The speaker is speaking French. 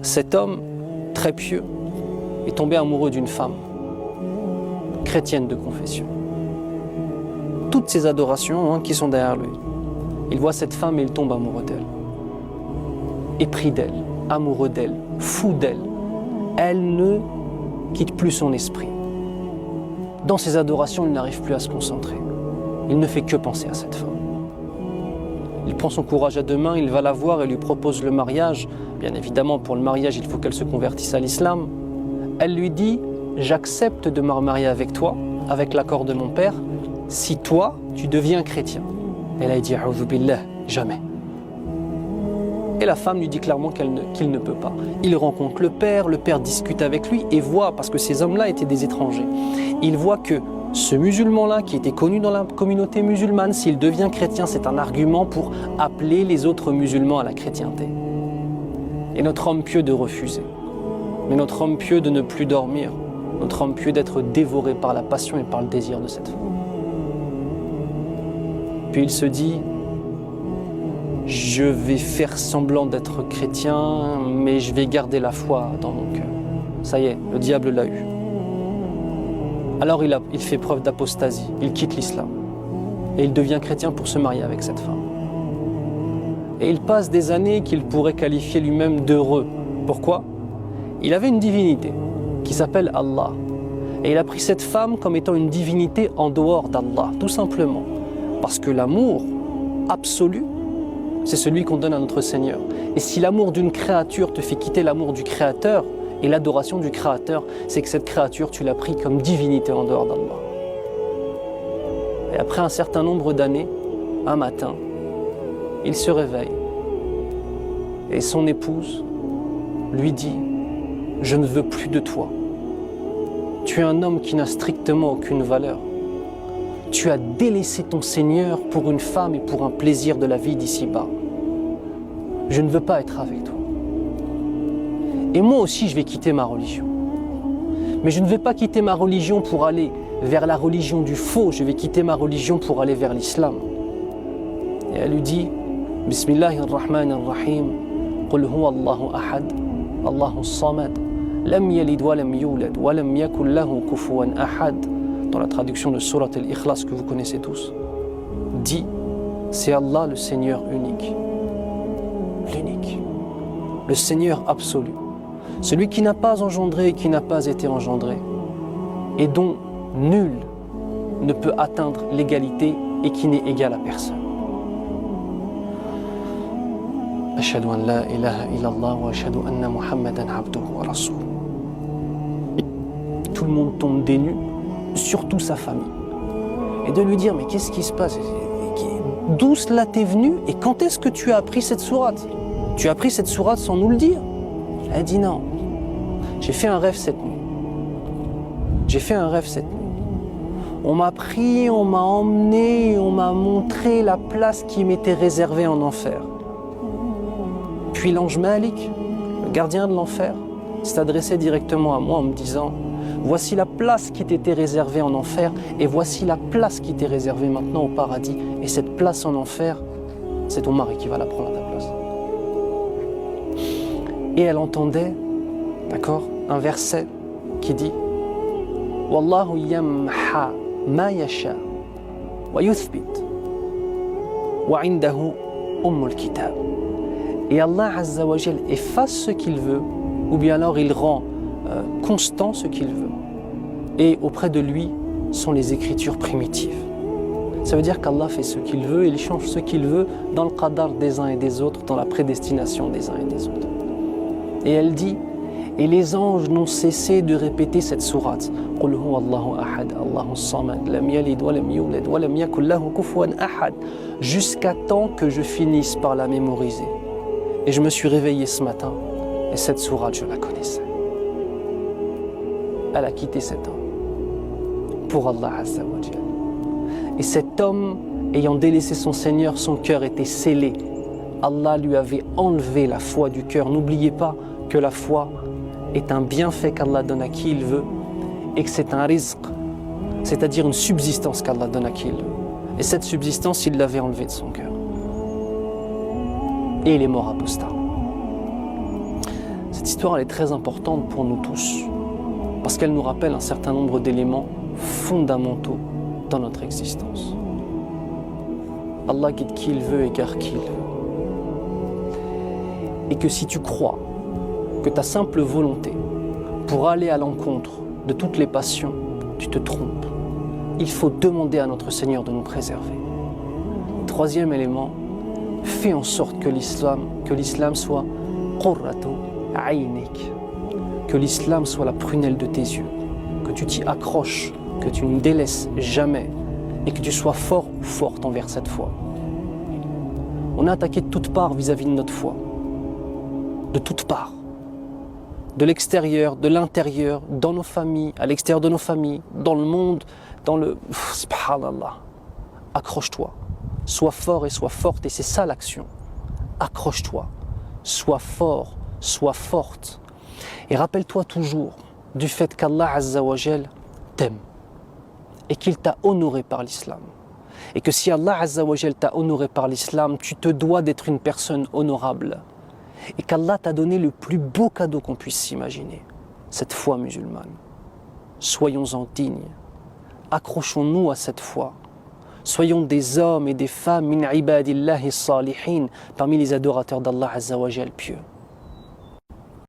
cet homme très pieux est tombé amoureux d'une femme chrétienne de confession. Toutes ces adorations qui sont derrière lui. Il voit cette femme et il tombe amoureux d'elle. Épris d'elle, amoureux d'elle, fou d'elle. Elle ne quitte plus son esprit. Dans ses adorations, il n'arrive plus à se concentrer. Il ne fait que penser à cette femme. Il prend son courage à deux mains, il va la voir et lui propose le mariage. Bien évidemment, pour le mariage, il faut qu'elle se convertisse à l'islam. Elle lui dit « J'accepte de me remarier avec toi, avec l'accord de mon père, si toi, tu deviens chrétien. » Elle a dit « A'udhu billah, jamais. » Et la femme lui dit clairement qu'il ne peut pas. Il rencontre le père discute avec lui et voit, parce que ces hommes-là étaient des étrangers, il voit que ce musulman-là, qui était connu dans la communauté musulmane, s'il devient chrétien, c'est un argument pour appeler les autres musulmans à la chrétienté. Et notre homme pieux de refuser. Mais notre homme pieux de ne plus dormir. Notre homme pieux d'être dévoré par la passion et par le désir de cette femme. Puis il se dit, je vais faire semblant d'être chrétien, mais je vais garder la foi dans mon cœur. Ça y est, le diable l'a eu. Alors il fait preuve d'apostasie, il quitte l'islam. Et il devient chrétien pour se marier avec cette femme. Et il passe des années qu'il pourrait qualifier lui-même d'heureux. Pourquoi ? Il avait une divinité qui s'appelle Allah. Et il a pris cette femme comme étant une divinité en dehors d'Allah, tout simplement. Parce que l'amour absolu, c'est celui qu'on donne à notre Seigneur. Et si l'amour d'une créature te fait quitter l'amour du Créateur et l'adoration du Créateur, c'est que cette créature, tu l'as pris comme divinité en dehors d'Allah. Et après un certain nombre d'années, un matin, il se réveille et son épouse lui dit « Je ne veux plus de toi. Tu es un homme qui n'a strictement aucune valeur. Tu as délaissé ton Seigneur pour une femme et pour un plaisir de la vie d'ici-bas. Je ne veux pas être avec toi. Et moi aussi, je vais quitter ma religion. Mais je ne vais pas quitter ma religion pour aller vers la religion du faux. Je vais quitter ma religion pour aller vers l'islam. » Et elle lui dit « Bismillahirrahmanirrahim. Qul huwa Allahu ahad, Allahu samad, lam yalid wa lam yulad, wa lam yakul lahu kufuwan ahad. » Dans la traduction de Surat al-Ikhlas que vous connaissez tous, dit « C'est Allah le Seigneur unique. » L'unique. Le Seigneur absolu. Celui qui n'a pas engendré et qui n'a pas été engendré. Et dont nul ne peut atteindre l'égalité et qui n'est égal à personne. Ashhadu an la ilaha illallah wa ashhadu anna Muhammadan abduhu wa rasuluh. Tout le monde tombe des nues, surtout sa famille. Et de lui dire, mais qu'est-ce qui se passe? D'où cela t'est venu et quand est-ce que tu as appris cette sourate? Tu as appris cette sourate sans nous le dire? Elle dit non. J'ai fait un rêve cette nuit. J'ai fait un rêve cette nuit. On m'a pris, on m'a emmené, on m'a montré la place qui m'était réservée en enfer. Puis l'ange Malik, le gardien de l'enfer, s'est adressé directement à moi en me disant « Voici la place qui t'était réservée en enfer et voici la place qui t'est réservée maintenant au paradis. Et cette place en enfer, c'est ton mari qui va la prendre à ta place. » Et elle entendait, d'accord, un verset qui dit « Wallahu yamha ma yasha wa yuthbit wa indahu ummul kitab » Et Allah Azza wa Jal efface ce qu'il veut, ou bien alors il rend constant ce qu'il veut. Et auprès de lui sont les écritures primitives. Ça veut dire qu'Allah fait ce qu'il veut, il change ce qu'il veut dans le qadar des uns et des autres, dans la prédestination des uns et des autres. Et elle dit, et les anges n'ont cessé de répéter cette sourate. Qul huwa Allahu ahad, Allahu samad, lam yalid wa lam yulad wa lam yakul lahu kufuwan ahad, jusqu'à temps que je finisse par la mémoriser. Et je me suis réveillé ce matin, et cette sourate, je la connaissais. Elle a quitté cet homme pour Allah Azza wa Jal. Et cet homme, ayant délaissé son Seigneur, son cœur était scellé. Allah lui avait enlevé la foi du cœur. N'oubliez pas que la foi est un bienfait qu'Allah donne à qui il veut et que c'est un rizq, c'est-à-dire une subsistance qu'Allah donne à qui il veut. Et cette subsistance, il l'avait enlevée de son cœur. Et il est mort apostat. Cette histoire, elle est très importante pour nous tous, parce qu'elle nous rappelle un certain nombre d'éléments fondamentaux dans notre existence. Allah guide qui il veut, égare qui il veut. Et que si tu crois que ta simple volonté pour aller à l'encontre de toutes les passions, tu te trompes. Il faut demander à notre Seigneur de nous préserver. Troisième élément, fais en sorte que l'islam soit qurratu aynik, que l'islam soit la prunelle de tes yeux, que tu t'y accroches, que tu ne délaisses jamais et que tu sois fort ou forte envers cette foi. On est attaqué de toutes parts vis-à-vis de notre foi, de toutes parts, de l'extérieur, de l'intérieur, dans nos familles, à l'extérieur de nos familles, dans le monde, dans le... Subhanallah, accroche-toi, sois fort et sois forte, et c'est ça l'action. Accroche-toi, sois fort, sois forte, et rappelle-toi toujours du fait qu'Allah Azza wa Jal t'aime et qu'il t'a honoré par l'islam. Et que si Allah Azza wa Jal t'a honoré par l'islam, tu te dois d'être une personne honorable. Et qu'Allah t'a donné le plus beau cadeau qu'on puisse s'imaginer, cette foi musulmane. Soyons-en dignes, accrochons-nous à cette foi. Soyons des hommes et des femmes min ibadillahi salihin, parmi les adorateurs d'Allah Azza wa Jal pieux.